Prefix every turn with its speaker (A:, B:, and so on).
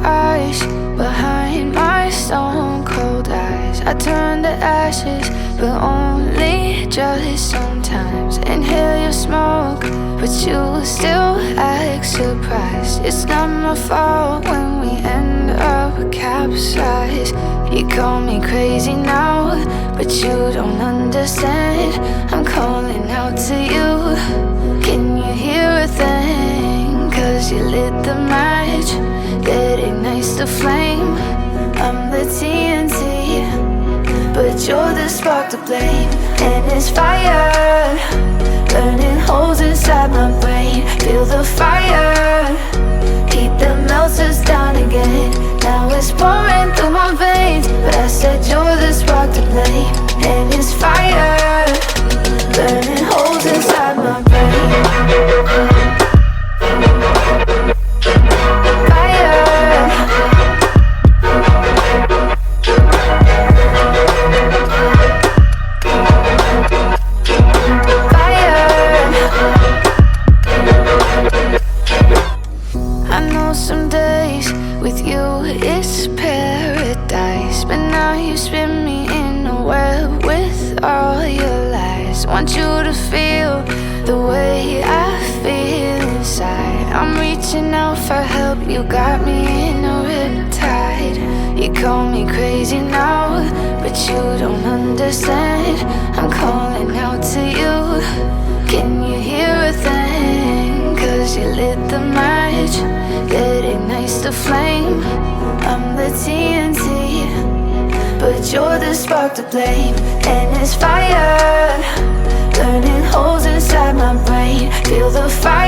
A: eyes behind my stone cold eyes. I turn to ashes, but only just sometimes. Inhale your smoke, but you still act surprised. It's not my fault when we end up capsized. You call me crazy now, but you don't understand. I'm calling out to you. Can you hear a thing? 'Cause you lit the match that ignites the flame. I'm the TNT, but you're the spark to blame. And it's fire, burning holes inside my brain. Feel the fire, heat that melts us down again. Now it's pouring through my veins, but I said you're the spark to blame. And it's fire, burning holes inside my brain. Some days with you it's paradise, but now you spin me in a web with all your lies. Want you to feel the way I feel inside. I'm reaching out for help, you got me in a riptide. You call me crazy now, but you don't understand. I'm calling out to you. Can you hear a thing? 'Cause you lit the match that ignites the flame. I'm the TNT, but you're the spark to blame. And it's fire, burning holes inside my brain. Feel the fire.